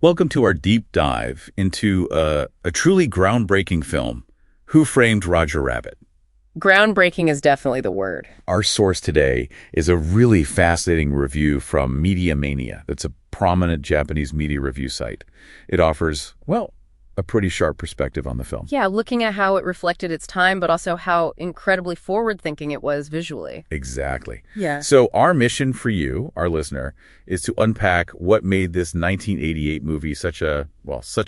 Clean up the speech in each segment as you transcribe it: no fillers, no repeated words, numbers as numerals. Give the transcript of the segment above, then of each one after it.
Welcome to our deep dive into a truly groundbreaking film, Who Framed Roger Rabbit? Groundbreaking is definitely the word. Our source today is a really fascinating review from Media Mania. That's a prominent Japanese media review site. It offers, well, a pretty sharp perspective on the film. Yeah, looking at how it reflected its time, but also how incredibly forward-thinking it was visually. Exactly. Yeah. So our mission for you, our listener, is to unpack what made this 1988 movie such a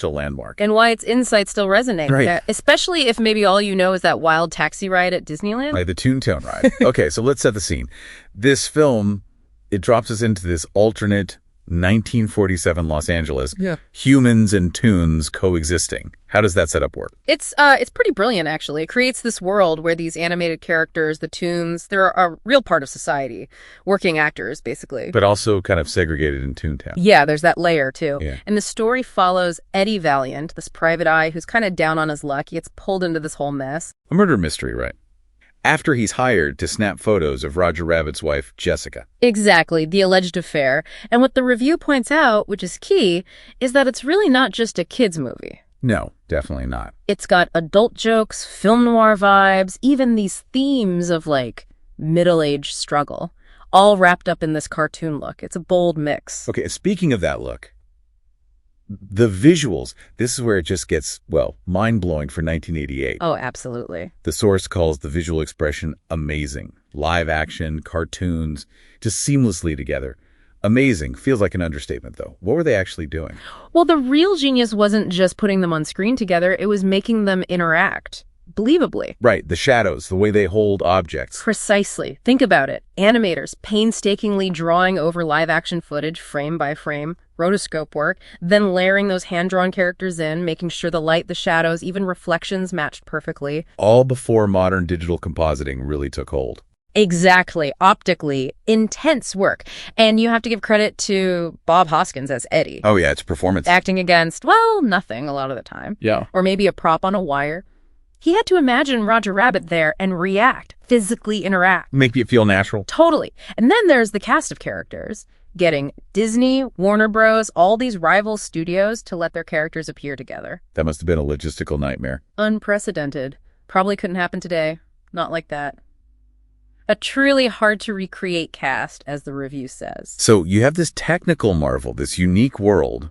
landmark. And why its insights still resonate. Right. Yeah, especially if maybe all you know is that wild taxi ride at Disneyland. Like the Toontown ride. Okay, so let's set the scene. This film, it drops us into this alternate 1947 Los Angeles. Yeah. Humans and toons coexisting. How does that setup work? It's pretty brilliant, actually. It creates this world where these animated characters, the toons, they're a real part of society. Working actors, basically. But also kind of segregated in Toontown. Yeah, there's that layer, too. Yeah. And the story follows Eddie Valiant, this private eye who's kind of down on his luck. He gets pulled into this whole mess. A murder mystery, right? After he's hired to snap photos of Roger Rabbit's wife, Jessica. Exactly, the alleged affair. And what the review points out, which is key, is that it's really not just a kid's movie. No, definitely not. It's got adult jokes, film noir vibes, even these themes of, middle-aged struggle, all wrapped up in this cartoon look. It's a bold mix. Okay, speaking of that look, the visuals, this is where it just gets, mind-blowing for 1988. Oh, absolutely. The source calls the visual expression amazing. Live action, cartoons, just seamlessly together. Amazing. Feels like an understatement, though. What were they actually doing? Well, the real genius wasn't just putting them on screen together, it was making them interact. Believably. Right, the shadows, the way they hold objects. Precisely. Think about it. Animators painstakingly drawing over live-action footage frame by frame, rotoscope work, then layering those hand-drawn characters in, making sure the light, the shadows, even reflections matched perfectly. All before modern digital compositing really took hold. Exactly. Optically, intense work. And you have to give credit to Bob Hoskins as Eddie. Oh yeah, it's performance. Acting against, nothing a lot of the time. Yeah. Or maybe a prop on a wire. He had to imagine Roger Rabbit there and react, physically interact. Make it feel natural. Totally. And then there's the cast of characters, getting Disney, Warner Bros., all these rival studios to let their characters appear together. That must have been a logistical nightmare. Unprecedented. Probably couldn't happen today. Not like that. A truly hard-to-recreate cast, as the review says. So you have this technical marvel, this unique world,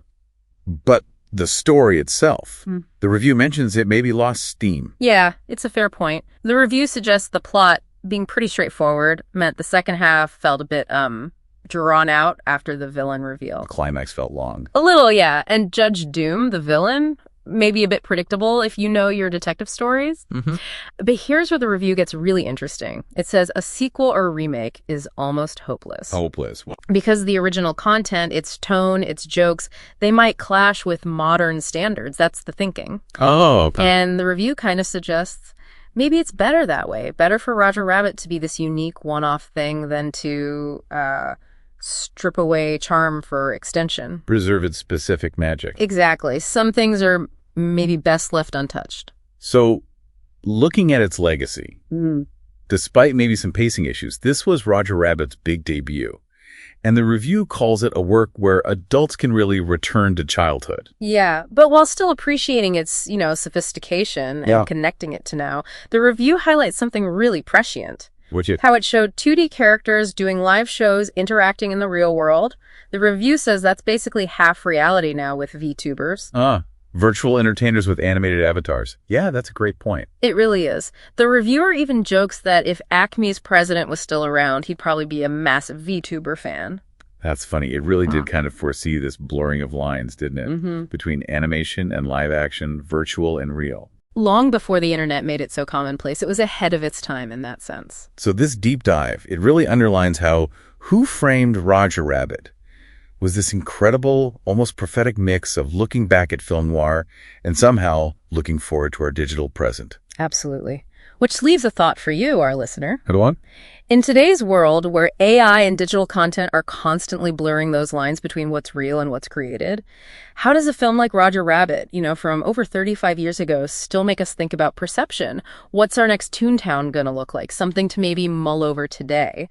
but the story itself, the review mentions it maybe lost steam. Yeah, it's a fair point. The review suggests the plot, being pretty straightforward, meant the second half felt a bit, drawn out after the villain reveal. The climax felt long. A little, yeah. And Judge Doom, the villain, maybe a bit predictable if you know your detective stories. But here's where the review gets really interesting. It says a sequel or remake is almost hopeless. Hopeless. Because the original content, its tone, its jokes, they might clash with modern standards. That's the thinking. Oh, okay. And the review kind of suggests maybe it's better that way. Better for Roger Rabbit to be this unique one-off thing than to strip away charm for extension. Preserve its specific magic. Exactly. Some things are maybe best left untouched. So, looking at its legacy, despite maybe some pacing issues, this was Roger Rabbit's big debut. And the review calls it a work where adults can really return to childhood. Yeah, but while still appreciating its, sophistication and connecting it to now, the review highlights something really prescient. How it showed 2D characters doing live shows interacting in the real world. The review says that's basically half reality now with VTubers. Virtual entertainers with animated avatars. Yeah, that's a great point. It really is. The reviewer even jokes that if Acme's president was still around, he'd probably be a massive VTuber fan. That's funny. It really did kind of foresee this blurring of lines, didn't it? Between animation and live action, virtual and real. Long before the internet made it so commonplace, it was ahead of its time in that sense. So this deep dive, it really underlines how Who Framed Roger Rabbit was this incredible, almost prophetic mix of looking back at film noir and somehow looking forward to our digital present. Absolutely. Which leaves a thought for you, our listener. Go on. In today's world, where AI and digital content are constantly blurring those lines between what's real and what's created, how does a film like Roger Rabbit, from over 35 years ago, still make us think about perception? What's our next Toontown gonna look like? Something to maybe mull over today.